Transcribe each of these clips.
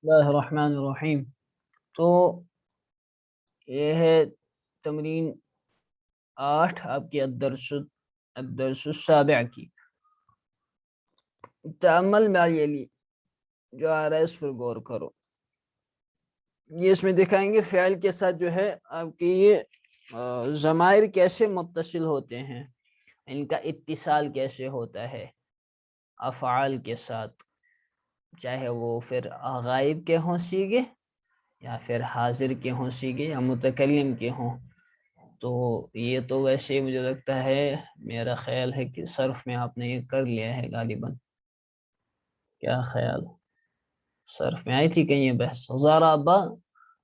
اللہ الرحمن الرحیم۔ تو یہ ہے تمرین 8 آپ کی الدرس السابع کی۔ تأمل میں یہ جو آ رہا ہے اس پر غور کرو۔ یہ اس میں دکھائیں گے فعل کے ساتھ جو ہے آپ کی یہ ضمائر کیسے متصل ہوتے ہیں، ان کا اتصال کیسے ہوتا ہے افعال کے ساتھ، چاہے وہ پھر غائب کے ہوں سیغے یا پھر حاضر کے ہوں سیغے یا متکلم کے ہوں۔ تو یہ تو ویسے مجھے لگتا ہے، میرا خیال ہے کہ صرف میں آپ نے یہ کر لیا ہے غالباً۔ کیا خیال؟ صرف میں آئی تھی کہیں یہ بحث۔ ضربہ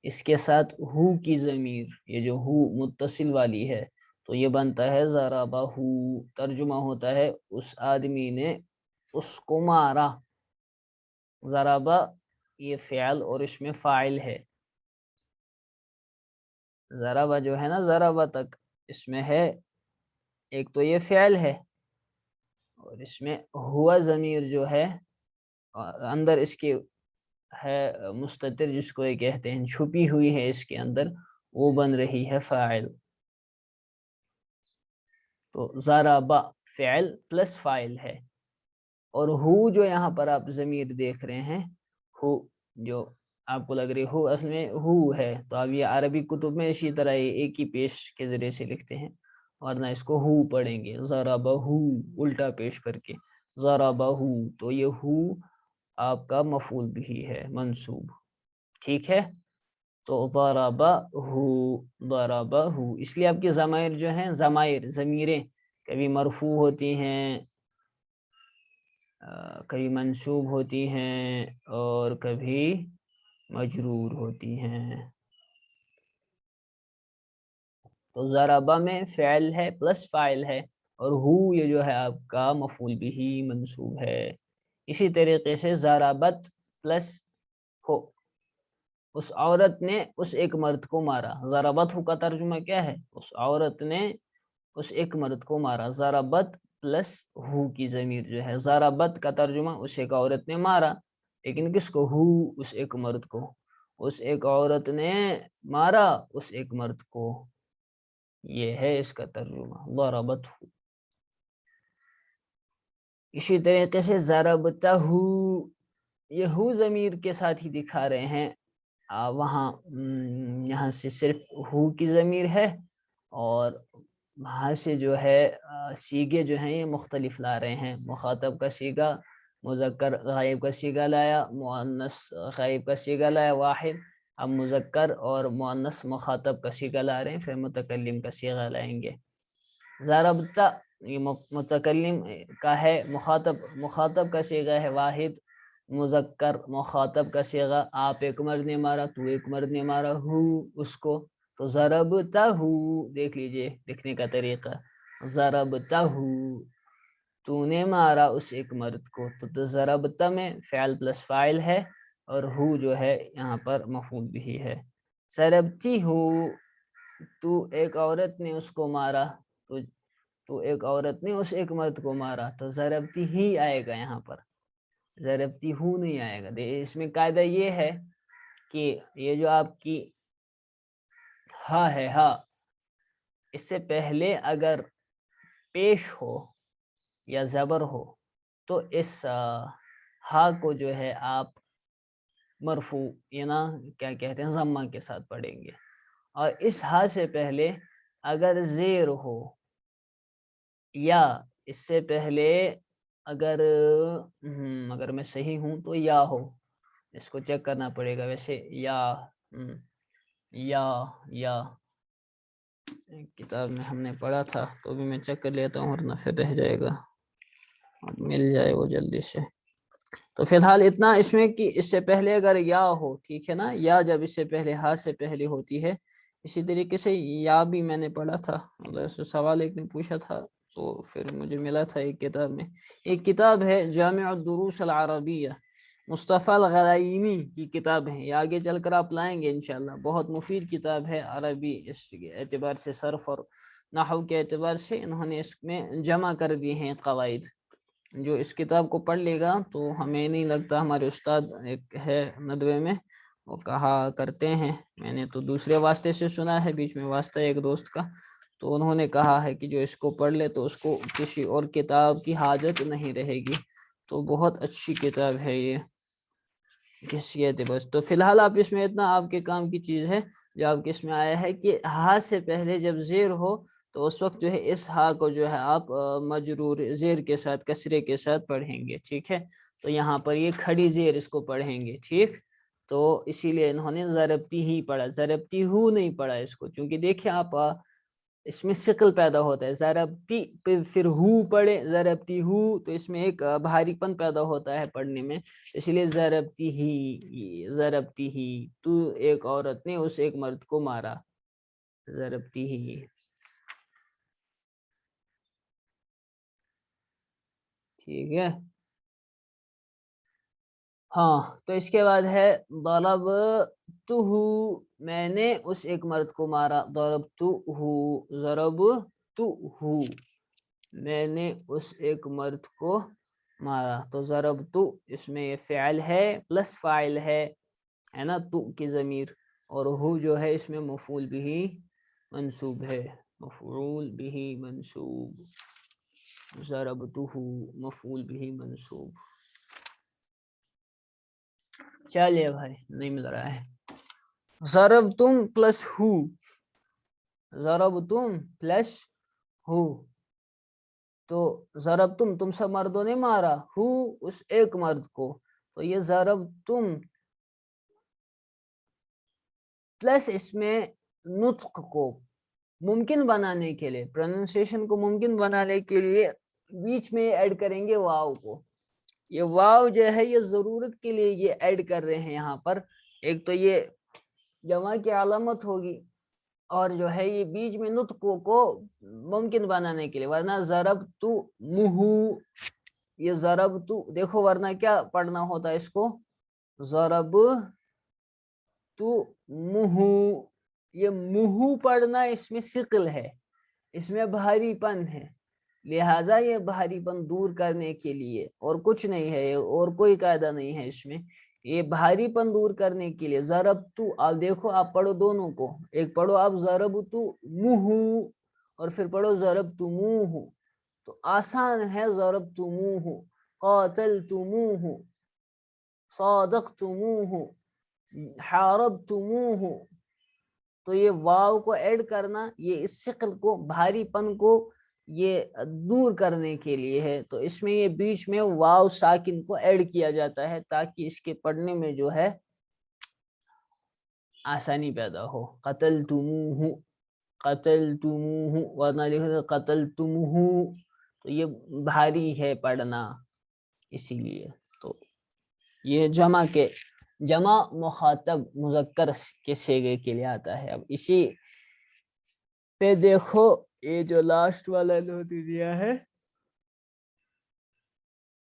اس کے ساتھ ہو کی ضمیر، یہ جو ہو متصل والی ہے تو یہ بنتا ہے ضربہ ہو، ترجمہ ہوتا ہے اس آدمی نے اس کو مارا۔ ضربہ یہ فعل اور اس میں فاعل ہے۔ ضربہ جو ہے نا، ضربہ تک اس میں ہے، ایک تو یہ فعل ہے اور اس میں ہوا ضمیر جو ہے اندر اس کے ہے مستتر، جس کو یہ کہتے ہیں چھپی ہوئی ہے اس کے اندر، وہ بن رہی ہے فاعل۔ تو ضربہ فعل پلس فاعل ہے، اور ہو جو یہاں پر آپ ضمیر دیکھ رہے ہیں، ہو جو آپ کو لگ رہی ہو اصل میں ہو ہے، تو اب یہ عربی کتب میں اسی طرح یہ ایک ہی پیش کے ذریعے سے لکھتے ہیں، ورنہ اس کو ہو پڑھیں گے ضربہ ہو الٹا پیش کر کے ضربہ ہو، تو یہ ہو آپ کا مفعول بھی ہے منصوب، ٹھیک ہے۔ تو ضربہ ہو، اس لیے آپ کی ضمائر جو ہیں، ضمیریں کبھی مرفوع ہوتی ہیں، کبھی منصوب ہوتی ہیں اور کبھی مجرور ہوتی ہیں۔ تو ضربہ میں فعل ہے پلس فاعل ہے، اور ہو یہ جو ہے آپ کا مفعول بھی منصوب ہے۔ اسی طریقے سے ضربت پلس ہو، اس عورت نے اس ایک مرد کو مارا۔ ضربت ہو کا ترجمہ کیا ہے؟ اس عورت نے اس ایک مرد کو مارا۔ ضربت پلس ہو کی ضمیر جو ہے، ضربت کا ترجمہ اس ایک عورت نے مارا، لیکن کس کو؟ ہو، اس ایک مرد کو۔ اس ایک عورت نے مارا اس ایک مرد کو، یہ ہے اس کا ترجمہ ضربت ہو۔ اسی طریقے سے ضربتہ ہو، یہ ہو ضمیر کے ساتھ ہی دکھا رہے ہیں، وہاں یہاں سے صرف ہو کی ضمیر ہے، اور وہاں سے جو ہے سیغے جو ہیں یہ مختلف لا رہے ہیں۔ مخاطب کا سیغہ، مذکر غائب کا سیغہ لایا، مؤنث غائب کا سیغہ لایا واحد، اب مذکر اور مؤنث مخاطب کا سیغہ لا رہے ہیں، پھر متکلم کا سیغہ لائیں گے۔ ضربتا یہ متکلم کا ہے، مخاطب کا سیغہ ہے واحد، مذکر مخاطب کا سیغہ، آپ ایک مرد نے مارا، تو ایک مرد نے مارا ہو اس کو، تو ضربتہ ہو، دیکھ لیجئے لکھنے کا طریقہ، ضربتہ ہو، تو نے مارا اس ایک مرد کو، تو ضربتہ میں فعل پلس فاعل ہے، اور ہو جو ہے یہاں پر مفعول بھی ہے۔ ضربتی ہو، تو ایک عورت نے اس کو مارا، تو ایک عورت نے اس ایک مرد کو مارا، تو ضربتی ہی آئے گا یہاں پر، ضربتی ہو نہیں آئے گا۔ اس میں قاعدہ یہ ہے کہ یہ جو آپ کی ہا ہے، ہا، اس سے پہلے اگر پیش ہو یا زبر ہو تو اس ہا کو جو ہے آپ مرفوع کیا کہتے ہیں ضمہ کے ساتھ پڑھیں گے، اور اس ہا سے پہلے اگر زیر ہو یا اس سے پہلے اگر میں صحیح ہوں تو یا ہو، اس کو چیک کرنا پڑے گا، ویسے یا کتاب میں ہم نے پڑھا تھا، تو بھی میں چیک کر لیتا ہوں ورنہ پھر رہ جائے گا، مل جائے وہ جلدی سے۔ تو فی الحال اتنا اس میں کہ اس سے پہلے اگر یا ہو، ٹھیک ہے نا، یا جب اس سے پہلے ہا سے پہلے ہوتی ہے، اسی طریقے سے یا بھی میں نے پڑھا تھا، سوال ایک نے پوچھا تھا، تو پھر مجھے ملا تھا ایک کتاب میں، ایک کتاب ہے جامع الدروس العربیہ، مصطفیٰ الغرائینی کی کتاب ہے، یہ آگے چل کر آپ لائیں گے انشاءاللہ، بہت مفید کتاب ہے عربی اس اعتبار سے، صرف اور نحو کے اعتبار سے انہوں نے اس میں جمع کر دی ہیں قواعد، جو اس کتاب کو پڑھ لے گا تو ہمیں نہیں لگتا، ہمارے استاد ایک ہے ندوے میں وہ کہا کرتے ہیں، میں نے تو دوسرے واسطے سے سنا ہے، بیچ میں واسطہ ایک دوست کا، تو انہوں نے کہا ہے کہ جو اس کو پڑھ لے تو اس کو کسی اور کتاب کی حاجت نہیں رہے گی، تو بہت اچھی کتاب ہے یہ حیثیت بس۔ تو فی الحال آپ اس میں اتنا آپ کے کام کی چیز ہے جو آپ کے اس میں آیا ہے کہ ہا سے پہلے جب زیر ہو تو اس وقت جو ہے اس ہا کو جو ہے آپ مجرور زیر کے ساتھ کسرے کے ساتھ پڑھیں گے، ٹھیک ہے؟ تو یہاں پر یہ کھڑی زیر اس کو پڑھیں گے، ٹھیک؟ تو اسی لیے انہوں نے ضربتی ہی پڑھا، ضربتی ہو نہیں پڑھا اس کو، کیونکہ دیکھیں آپ اس میں ثقل پیدا ہوتا ہے، ضربتی پھر ہو پڑھے ضربتی ہو تو اس میں ایک بھاری پن پیدا ہوتا ہے پڑھنے میں، اس لیے ضربتی ہی تو ایک عورت نے اس ایک مرد کو مارا، ضربتی ہی، ٹھیک ہے؟ ہاں تو اس کے بعد ہے ضربتہ، میں نے اس ایک مرد کو مارا، ضربتہ، میں نے اس ایک مرد کو مارا، تو ضربتہ اس میں یہ فعل ہے پلس فاعل ہے نا، تو کی ضمیر، اور ہو جو ہے اس میں مفعول بھی منصوب ہے، مفعول بھی منصوب، ضربتہ مفعول بھی منصوب، چلیے بھائی نہیں مل رہا ہے، ضربتم پلس ہو، ضربتم پلس ہو، تو ضربتم تم سب مردوں نے مارا، ہو اس ایک مرد کو، تو یہ ضربتم پلس اس میں نطق کو ممکن بنانے کے لیے، پروننسیشن کو ممکن بنانے کے لیے بیچ میں ایڈ کریں گے واو کو، یہ واو جو ہے یہ ضرورت کے لیے یہ ایڈ کر رہے ہیں یہاں پر، ایک تو یہ جمع کی علامت ہوگی، اور جو ہے یہ بیچ میں نطقوں کو ممکن بنانے کے لیے، ورنہ ضربت منہ، یہ ضربت دیکھو ورنہ کیا پڑھنا ہوتا ہے اس کو، ضرب تو منہ، یہ منہ پڑھنا اس میں ثقل ہے، اس میں بھاری پن ہے، لہٰذا یہ بھاری پن دور کرنے کے لیے، اور کچھ نہیں ہے، اور کوئی قاعدہ نہیں ہے اس میں، یہ بھاری پن دور کرنے کے لیے ضربتو، آپ دیکھو آپ پڑھو دونوں کو، ایک پڑھو آپ ضربتو منہ اور پھر پڑھو ضربتموہ، تو آسان ہے ضربتموہ، قاتلتموہ، صادقتموہ، حاربتموہ، تو یہ واو کو ایڈ کرنا یہ اس ثقل کو، بھاری پن کو یہ دور کرنے کے لیے ہے، تو اس میں یہ بیچ میں واو ساکن کو ایڈ کیا جاتا ہے تاکہ اس کے پڑھنے میں جو ہے آسانی پیدا ہو، قتلتموہ، قتلتموہ، ورنہ لکھو قتلتموہ، تو یہ بھاری ہے پڑھنا، اسی لیے تو یہ جمع مخاطب مذکر کے صیغے کے لیے آتا ہے۔ اب اسی پہ دیکھو یہ جو لاسٹ والا نوٹ دیا ہے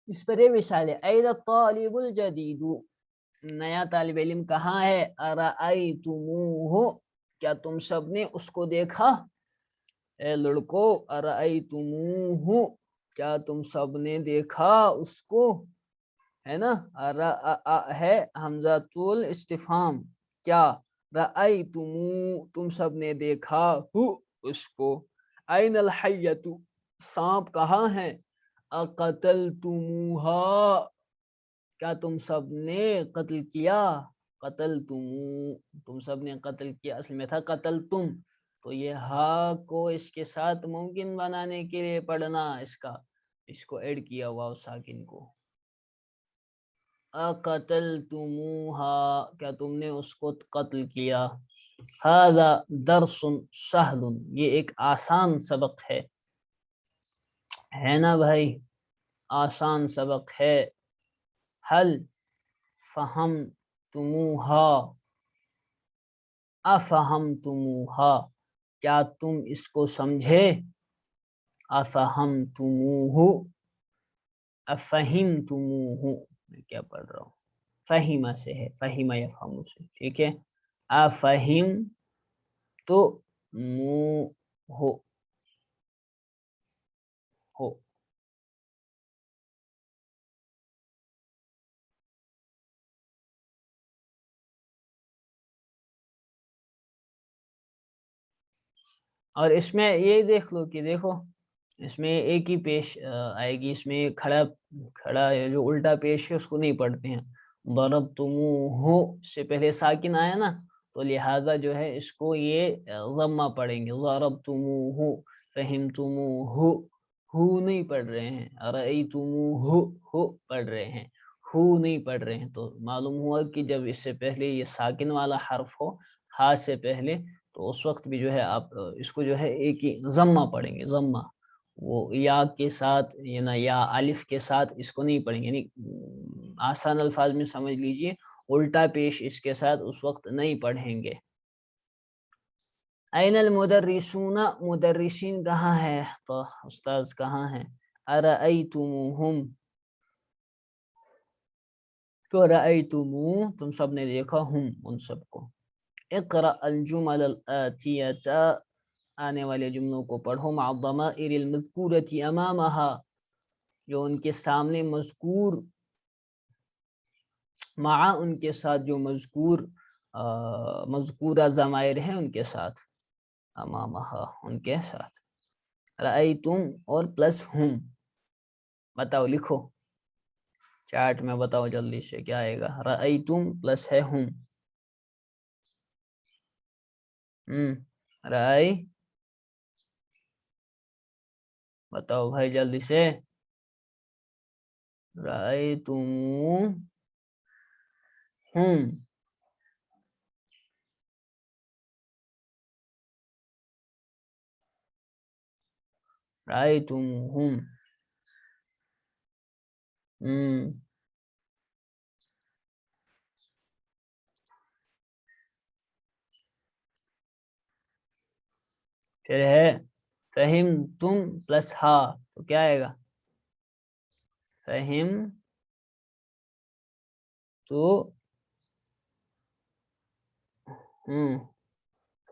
اس پر یہ مثال ہے، اَيْنَ الطَّالِبُ الْجَدِيدُ، نیا طالب علم کہاں ہے، أَرَأَيْتُمُوهُ، کیا تم سب نے اس کو دیکھا، اے لڑکو أَرَأَيْتُمُوهُ، کیا تم سب نے دیکھا اس کو، ہے نا، ہے حمزۃ الاستفہام، کیا، رأیتمو تم سب نے دیکھا، ہو اس کو، این الحیۃ سانپ کہاں ہے، اقتلتموہا کیا تم سب نے قتل کیا، قتلتمو تم سب نے قتل کیا، اصل میں تھا قتل تم، تو یہ ہا کو اس کے ساتھ ممکن بنانے کے لیے پڑھنا، اس کو ایڈ کیا واو ساکن کو، اقتلتموہا کیا تم نے اس کو قتل کیا، ھذا درس سہل، یہ ایک آسان سبق ہے نا بھائی، آسان سبق ہے، حل فہمتموہا، افہمتموہا کیا تم اس کو سمجھے، افہمتموہ، افہمتموہ، میں کیا پڑھ رہا ہوں، فہیمہ سے ہے، فہیمہ یفہم سے، ٹھیک ہے، افہم تو منہ ہو اور اس میں یہ دیکھ لو کہ دیکھو اس میں ایک ہی پیش آئے گی، اس میں کھڑا کھڑا جو الٹا پیش ہے اس کو نہیں پڑھتے ہیں. ضربتموہ سے پہلے ساکن آیا نا، تو لہٰذا جو ہے اس کو یہ ضمہ پڑھیں گے. ضربتموہ، فہمتموہ، ہو نہیں پڑھ رہے ہیں. رأیتموہ، ہو پڑھ رہے ہیں، ہو نہیں پڑھ رہے ہیں. تو معلوم ہوا کہ جب اس سے پہلے یہ ساکن والا حرف ہو ہا سے پہلے، تو اس وقت بھی جو ہے آپ اس کو جو ہے ایک ہی ضمہ پڑھیں گے. ضمہ وہ یا کے ساتھ یا الف کے ساتھ اس کو نہیں پڑھیں گے. یعنی آسان الفاظ میں سمجھ لیجئے، الٹا پیش اس کے ساتھ اس وقت نہیں پڑھیں گے. این المدرسون، مدرسین کہاں ہے؟ تو استاذ کہاں ہیں؟ ارأیتموہم، تو رأیتمو تم سب نے دیکھا، ہم ان سب کو. اقرأ الجمل الآتیۃ، آنے والے جملوں کو پڑھو. مع الضمائر المذکورۃ امامہا، جو ان کے سامنے مذکور، مع ان کے ساتھ جو مذکورہ ضمائر ہیں ان کے ساتھ، امامہا ان کے ساتھ. رأیتم اور پلس ہم. بتاؤ، لکھو چارٹ میں، بتاؤ جلدی سے کیا آئے گا. رأیتم پلس ہے ہم. رأی، بتاؤ بھائی جلدی سے. رأیتم ہم، رأیتم ہم. پھر ہے فہم تم پلس ہا، تو کیا آئے گا؟ فہم تو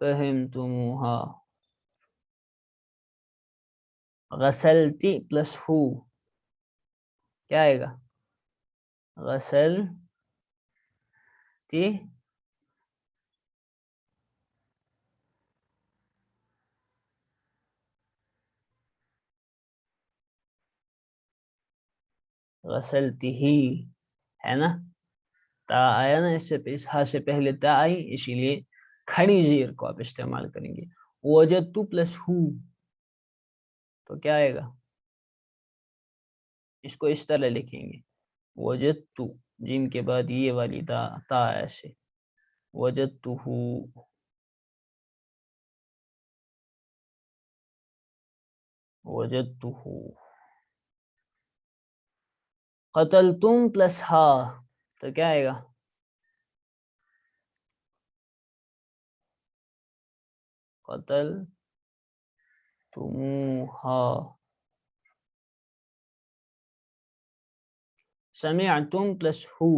فہمتموہا. غسلتی پلس ہو، کیا آئے گا؟ غسلتی غسلتی ہی، ہے نا؟ تا آیا نا، اس سے ہا سے پہلے تا آئی، اسی لیے کھڑی زیر کو آپ استعمال کریں گے. وجدتو پلس ہو، تو کیا آئے گا؟ اس کو اس طرح لکھیں گے. وجدتو، جیم کے بعد یہ والی تا ایسے. وجدتو، وجدتو. قتلتم پلس ہا، تو کیا آئے گا؟ قتل تموہا. سمعتم پلس ہو،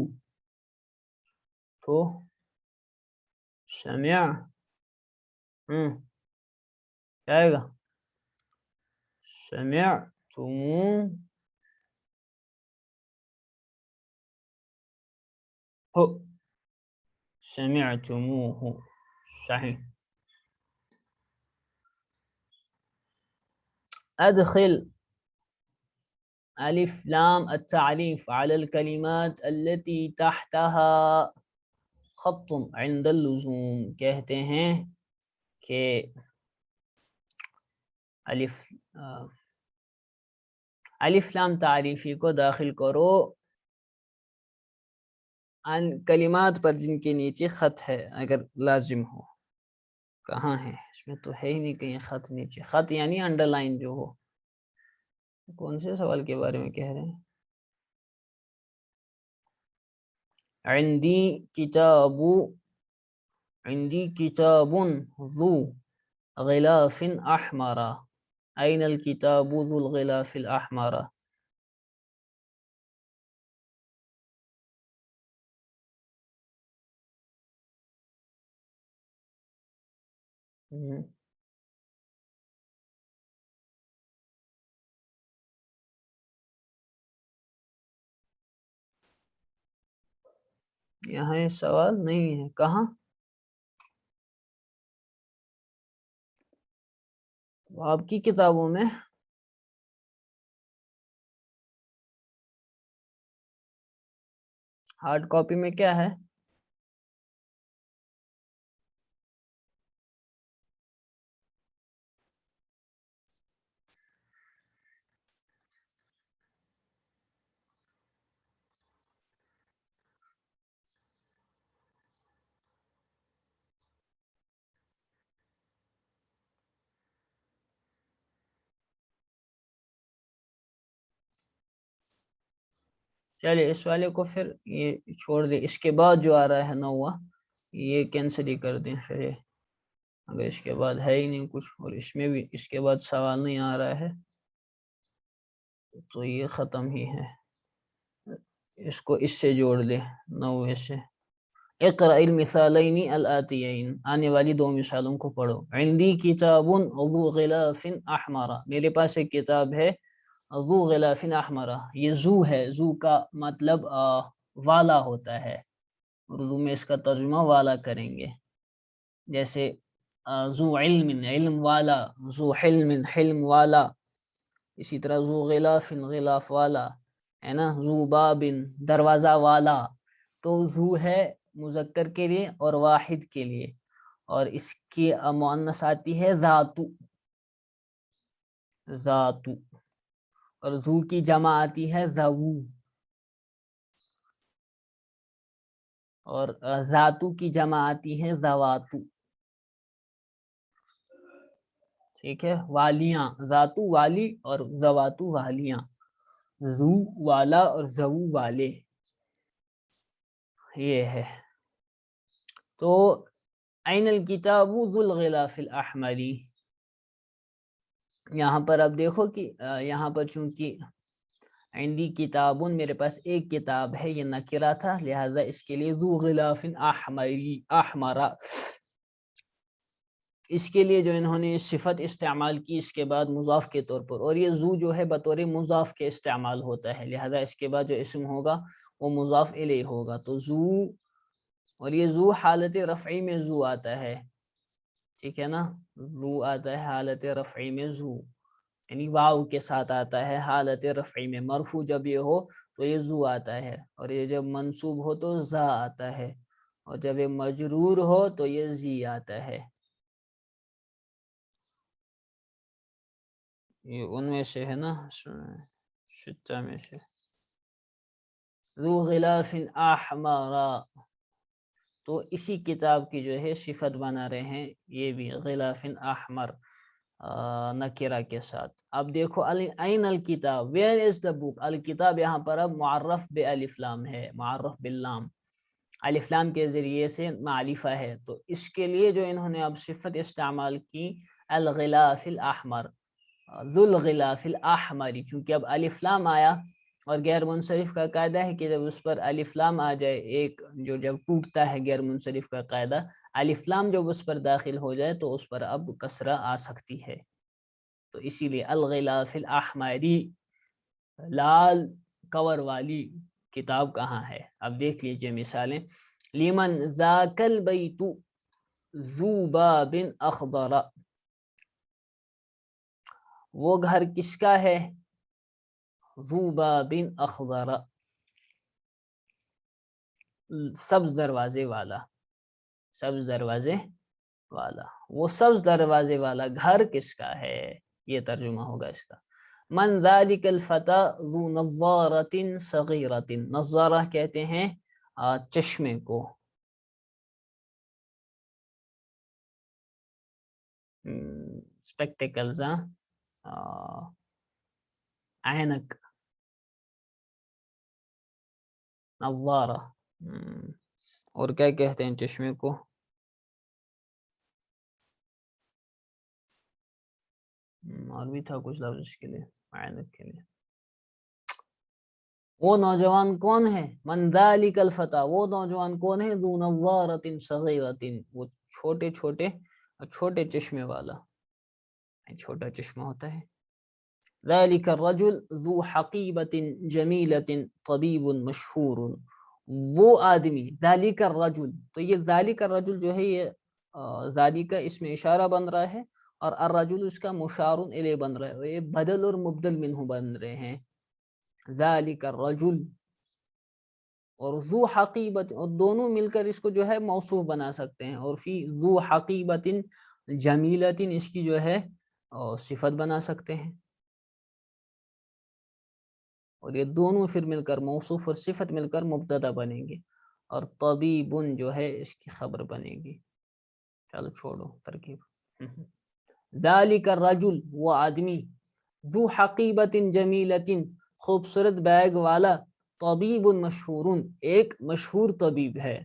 تو سمع، کیا آئے گا؟ سمعتم ہو، سمعتموہ، صحیح. ادخل الف لام التعریف على الكلمات التي تحتها خط عند اللزوم. کہتے ہیں کہ الف لام تعریفی کو داخل کرو ان کلمات پر جن کے نیچے خط ہے، اگر لازم ہو. کہاں ہے؟ اس میں تو ہے ہی نہیں کہیں خط نیچے. خط یعنی انڈر لائن جو ہو. کون سے سوال کے بارے میں کہہ رہے ہیں؟ عندی کتاب ذو غلاف احمر. این الکتاب ذو الغلاف الاحمر. یہاں سوال نہیں ہے. کہاں؟ آپ کی کتابوں میں ہارڈ کاپی میں کیا ہے؟ چلیے اس والے کو پھر یہ چھوڑ دیں، اس کے بعد جو آ رہا ہے 9واں یہ کینسل ہی کر دیں پھر یہ، اگر اس کے بعد ہے ہی نہیں کچھ اور اس میں بھی اس کے بعد سوال نہیں آ رہا ہے تو یہ ختم ہی ہے، اس کو اس سے جوڑ دیں 9ویں سے۔ اقرأ المثالین الآتیین، آنے والی 2 مثالوں کو پڑھو۔ عندی کتاب ذو غلاف احمر، میرے پاس ایک کتاب ہے ذو غلاف احمر، یہ ذو ہے، ذو کا مطلب والا ہوتا ہے، اردو میں اس کا ترجمہ والا کریں گے، جیسے ذو علم علم والا، ذو حلم حلم والا، اسی طرح ذو غلاف غلاف والا ہے نا، ذو باب دروازہ والا، تو ذو ہے مذکر کے لیے اور واحد کے لیے، اور اس کی مؤنث آتی ہے ذاتو، ذاتو، اور ذو کی جمع آتی ہے ذو، اور ذاتو کی جمع آتی ہے ذواتو، ٹھیک ہے، والیاں، ذاتو والی اور ذواتو والیاں، ذو والا اور ذو والے، یہ ہے۔ تو این الکتاب ذو الغلاف الاحمری، یہاں پر اب دیکھو کہ یہاں پر چونکہ عندی کتابن میرے پاس ایک کتاب ہے، یہ نکرہ تھا، لہذا اس کے لیے ذو غلاف احمری احمرا، اس کے لیے جو انہوں نے صفت استعمال کی اس کے بعد مضاف کے طور پر، اور یہ ذو جو ہے بطور مضاف کے استعمال ہوتا ہے، لہذا اس کے بعد جو اسم ہوگا وہ مضاف الیہ ہوگا، تو ذو، اور یہ ذو حالت رفعی میں ذو آتا ہے، ٹھیک ہے نا، ذو آتا ہے حالت رفعی میں ذو، یعنی واو کے ساتھ آتا ہے حالت رفعی میں، مرفوع جب یہ ہو تو یہ ذو آتا ہے، اور یہ جب منصوب ہو تو ذا آتا ہے، اور جب یہ مجرور ہو تو یہ زی آتا ہے، یہ ان میں سے ہے نا، شتہ میں سے، ذو غلاف احمر، تو اسی کتاب کی جو ہے صفت بنا رہے ہیں یہ بھی غلاف احمر نکرہ کے ساتھ۔ اب دیکھو این الکتاب، ویئر از دا بک، الکتاب یہاں پر اب معرف بے الف لام ہے، معرف باللام، الف لام کے ذریعے سے معرفہ ہے، تو اس کے لیے جو انہوں نے اب صفت استعمال کی الغلاف الاحمر، ذو الغلاف الاحمری، چونکہ اب الف لام آیا، اور غیر منصرف کا قاعدہ ہے کہ جب اس پر الف لام آ جائے، ایک جو جب ٹوٹتا ہے غیر منصرف کا قاعدہ، الف لام جب اس پر داخل ہو جائے تو اس پر اب کسرہ آ سکتی ہے، تو اسی لیے الغلاف الاحمری، لال کور والی کتاب کہاں ہے؟ اب دیکھ لیجئے مثالیں، لمن ذاک البیت ذو باب اخضر، وہ گھر کس کا ہے؟ ذو باب اخضر، سبز دروازے والا، سبز دروازے والا، وہ سبز دروازے والا گھر کس کا ہے؟ یہ ترجمہ ہوگا اس کا۔ من ذالک الفتى ذو نظارۃ صغیرۃ، نظارہ کہتے ہیں چشمے کو، اسپیکٹیکلز، عینک، نظارہ، اور کیا کہتے ہیں چشمے کو؟ اور بھی تھا کچھ لفظ اس کے لیے، عینک کے لیے۔ وہ نوجوان کون ہے؟ من ذالک الفتى، وہ نوجوان کون ہے؟ ذو نظارۃ صغیرۃ، وہ چھوٹے چھوٹے چھوٹے چشمے والا، چھوٹا چشمہ ہوتا ہے۔ ذالک الرجل ذو حقیبۃ جمیلۃ طبیب مشہور، وہ آدمی، ذالک الرجل، تو یہ ذالک الرجل جو ہے یہ ذالک اس میں اشارہ بن رہا ہے، اور الرجل اس کا مشار الیہ بن رہا ہے، یہ بدل اور مبدل منہ بن رہے ہیں. ذالک الرجل اور ذو حقیبت، اور دونوں مل کر اس کو جو ہے موصوف بنا سکتے ہیں، اور فی ذو حقیبت جمیلت اس کی جو ہے صفت بنا سکتے ہیں. اور یہ دونوں پھر مل کر موصوف اور صفت مل کر مبتدا بنیں گے، اور طبیب جو ہے اس کی خبر بنے گی. چلو چھوڑو ترکیب. ذالک الرجل وہ آدمی، ذو حقیبت جمیلت خوبصورت بیگ والا، طبیب مشہور ایک مشہور طبیب ہے.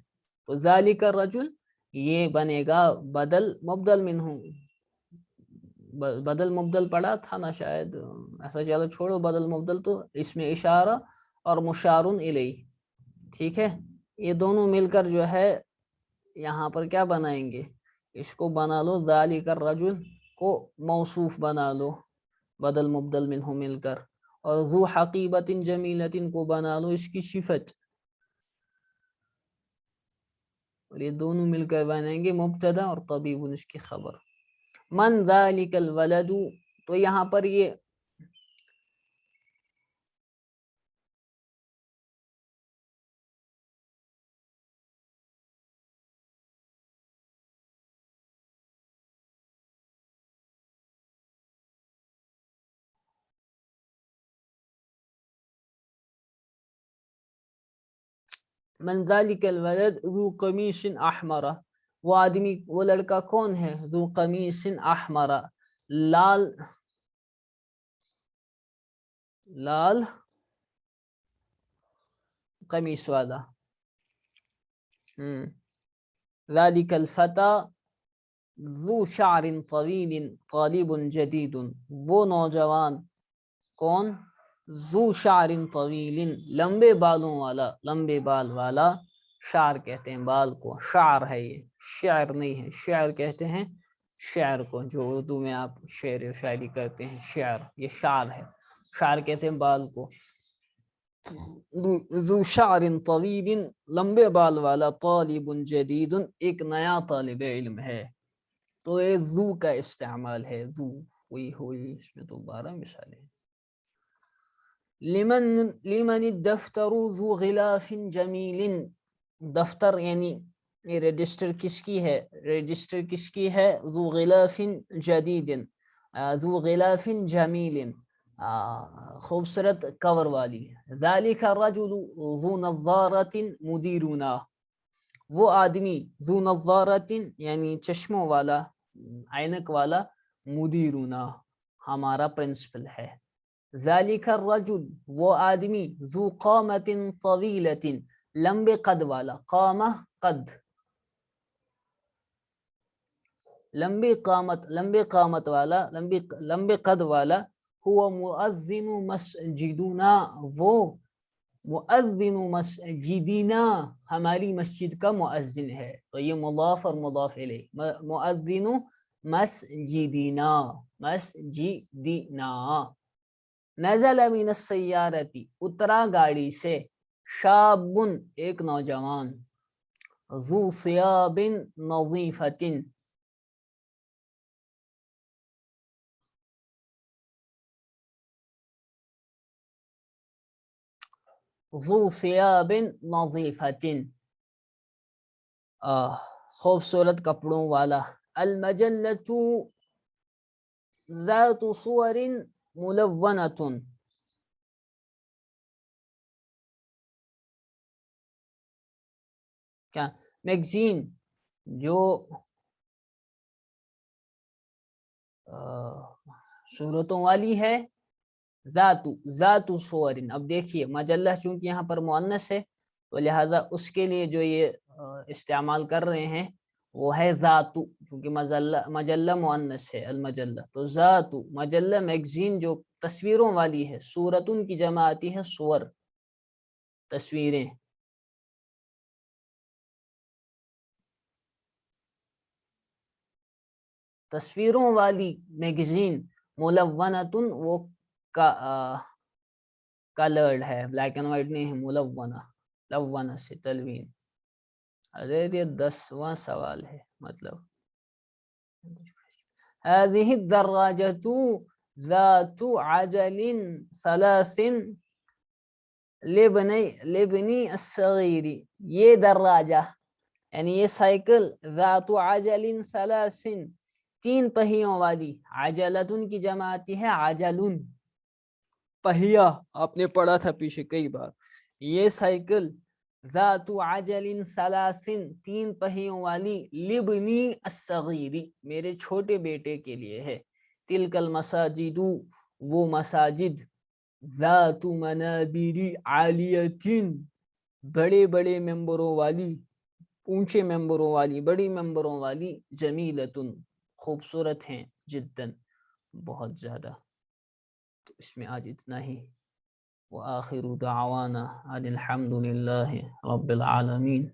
تو ذالک الرجل یہ بنے گا بدل مبدل منہ، بدل مبدل پڑھا تھا نا شاید ایسا. چلو چھوڑو بدل مبدل، تو اس میں اشارہ اور مشار الیہ. ٹھیک ہے، یہ دونوں مل کر جو ہے یہاں پر کیا بنائیں گے، اس کو بنا لو ذالک الرجل کو موصوف بنا لو بدل مبدل منہ مل کر، اور ذو حقیبت جمیلت کو بنا لو اس کی صفت، اور یہ دونوں مل کر بنائیں گے مبتدا اور طبیب اس کی خبر. من ذالک الولد، تو یہاں پر یہ من ذالک الولد ذو قمیص احمر، وہ آدمی وہ لڑکا کون ہے، ذو قمیص احمر لال لال قمیص والا. ذالک الفتى ذو شعر طویل طالب جدید، وہ نوجوان کون، ذو شعر طویل لمبے بالوں والا، لمبے بال والا. شعر کہتے ہیں بال کو، شعر ہے یہ، شعر نہیں ہے. شعر کہتے ہیں شعر کو، جو اردو میں آپ شعر و شاعری کرتے ہیں، شعر یہ شعر ہے. شعر کہتے ہیں بال کو. ذو شعر طویل لمبے بال والا، طالب جدید ایک نیا طالب علم ہے. تو یہ ذو کا استعمال ہے، ذو ہوئی اس میں تو 12 مثالیں. لمن الدفتر ذو غلاف جمیل، دفتر یعنی یہ رجسٹر کس کی ہے، رجسٹر کس کی ہے، ذو غلاف جدید، ذو غلاف جمیل خوبصورت کور والی. ذالک الرجل ذو نظارۃ مدیرنا، وہ آدمی ذو نظارۃ یعنی چشموں والا، عینک والا، مدیرنا ہمارا پرنسپل ہے. ذالک الرجل وہ آدمی، ذو قامت طویلۃ لمبے قد والا، قامہ قد، لمبی قامت، لمبے قامت والا، لمبے قد والا. ہوا مؤذن مسجدنا، وہ مؤذن مسجدنا ہماری مسجد کا مؤذن ہے. تو یہ مضاف اور مضاف الیہ، مؤذن مسجدنا، مسجدنا. نزل من السیارتی اترا گاڑی سے، شاب ایک نوجوان، ذو ثیاب نظیفۃ ذو ثیاب نظیفۃ خوبصورت کپڑوں والا. المجلۃ ذات صور ملونۃ، کیا میگزین جو صورتوں والی ہے، ذات صور. اب دیکھیے مجلہ چونکہ یہاں پر مؤنث ہے تو لہذا اس کے لیے جو یہ استعمال کر رہے ہیں وہ ہے ذات، کیونکہ مجلہ مؤنث ہے المجلہ. تو ذات مجلہ میگزین جو تصویروں والی ہے، صورتن کی جمع آتی ہے صور، تصویریں. تصویروں والی میگزین، ملونتن وہ کلرڈ ہے، بلیک اینڈ وائٹ نہیں ہے. ملونہ، لونہ سے تلوین. ارے یہ 10واں سوال ہے مطلب. هذه الدراجة ذات عجل ثلاث لبنی الصغیر، یہ دراجہ یعنی یہ سائیکل ذات عجل ثلاث تین پہیوں والی، عجلتن کی جمع آتی ہے عجلن، پہیا آپ نے پڑھا تھا پیچھے کئی بار، یہ سائیکل ذات عجل ثلاث تین پہیوں والی لبنی الصغیر میرے چھوٹے بیٹے کے لیے ہے، تلک المساجد وہ مساجد، ذات منابر عالیۃ بڑے بڑے ممبروں والی، اونچے ممبروں والی، بڑی ممبروں والی، جمیلۃ خوبصورت ہیں، جداً بہت زیادہ۔ تو اس میں آج اتنا ہی، وآخر دعوانا ان الحمد للہ رب العالمین۔